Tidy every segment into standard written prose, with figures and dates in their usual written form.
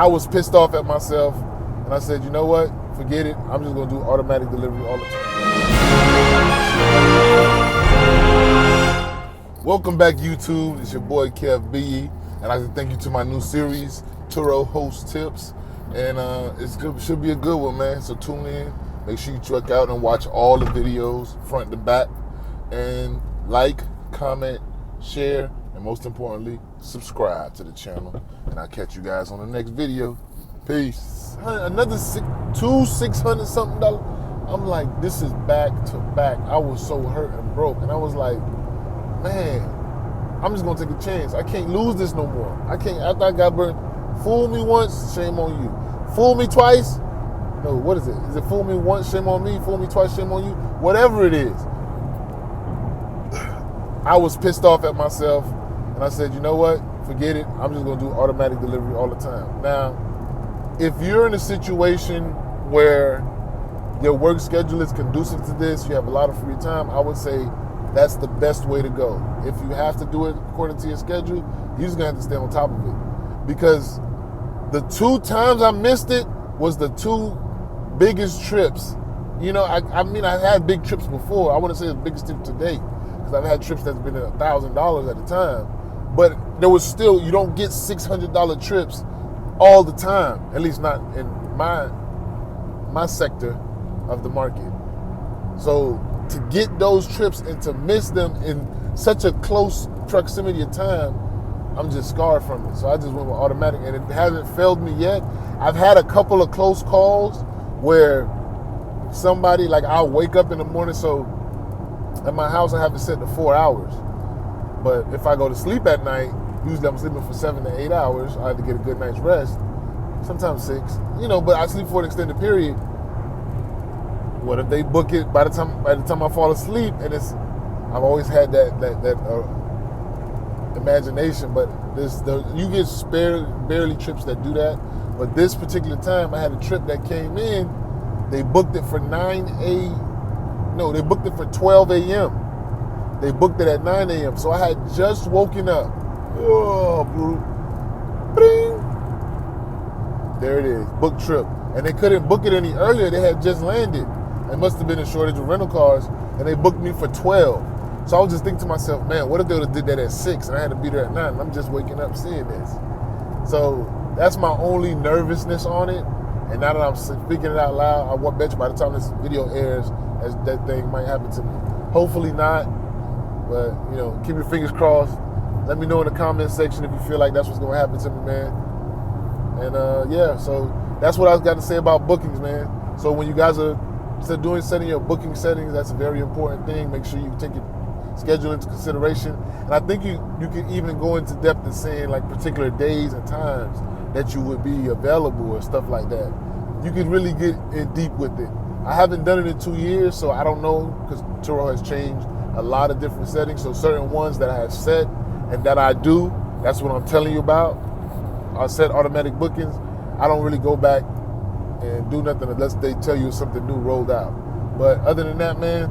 I was pissed off at myself, and I said, you know what? Forget it. I'm just gonna do automatic delivery all the time. Welcome back, YouTube. It's your boy Kev B, and I'd like to thank you to my new series, TURO Host Tips, and should be a good one, man. So tune in. Make sure you check out and watch all the videos, front to back, and like, comment, share, and most importantly, subscribe to the channel. And I'll catch you guys on the next video. Peace. Another $600 something. I'm like, this is back to back. I was so hurt and broke, and I was like, man, I'm just gonna take a chance. I can't lose this no more. I can't. After I got burned, fool me once, shame on you. Fool me twice. No, what is it? Is it fool me once, shame on me? Fool me twice, shame on you? Whatever it is. I was pissed off at myself, and I said, you know what? Forget it. I'm just going to do automatic delivery all the time. Now, if you're in a situation where your work schedule is conducive to this, you have a lot of free time, I would say that's the best way to go. If you have to do it according to your schedule, you're just going to have to stay on top of it. Because the 2 times I missed it was the 2 biggest trips. You know, I mean, I had big trips before. I wouldn't say the biggest trip to date, because I've had trips that's been $1,000 at a time. But there was still, you don't get $600 trips all the time, at least not in my sector of the market. So to get those trips and to miss them in such a close proximity of time, I'm just scarred from it. So I just went with automatic, and it hasn't failed me yet. I've had a couple of close calls where somebody, like, I'll wake up in the morning, so at my house I have it set to 4 hours. But if I go to sleep at night, usually I'm sleeping for 7 to 8 hours. I have to get a good night's rest, sometimes 6. You know, but I sleep for an extended period. What if they book it by the time I fall asleep? And I've always had that imagination, but you get barely trips that do that. But this particular time, I had a trip that came in. They booked it for 12 a.m. They booked it at 9 a.m. So I had just woken up. Oh, bling. There it is, book trip. And they couldn't book it any earlier. They had just landed. It must have been a shortage of rental cars, and they booked me for 12. So I was just thinking to myself, man, what if they would have did that at 6 and I had to be there at 9? And I'm just waking up seeing this. So that's my only nervousness on it. And now that I'm speaking it out loud, I bet you by the time this video airs, that thing might happen to me. Hopefully not, but, you know, keep your fingers crossed. Let me know in the comment section if you feel like that's what's going to happen to me, man. And yeah, so that's what I've got to say about bookings, man. So when you guys are setting your booking settings, that's a very important thing. Make sure you take your schedule into consideration. And I think you can even go into depth in saying, like, particular days and times that you would be available or stuff like that. You can really get in deep with it. I haven't done it in 2 years, so I don't know, because Turo has changed a lot of different settings. So certain ones that I have set and that I do, that's what I'm telling you about. I set automatic bookings. I don't really go back and do nothing unless they tell you something new rolled out. But other than that, man,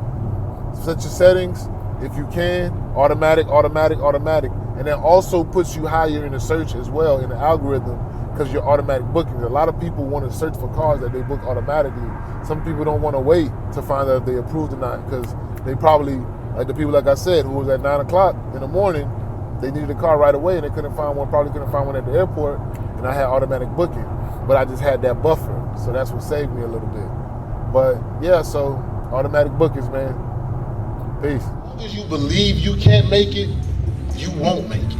set your settings if you can. Automatic. And that also puts you higher in the search as well, in the algorithm, because you're automatic bookings. A lot of people want to search for cars that they book automatically. Some people don't want to wait to find out if they approved or not, because they probably, like the people, like I said, who was at 9 o'clock in the morning, they needed a car right away and they probably couldn't find one at the airport, and I had automatic booking. But I just had that buffer, so that's what saved me a little bit. But yeah, so automatic bookings, man. Peace. As long as you believe you can't make it, you won't make it.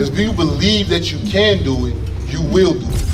If you believe that you can do it, you will do it.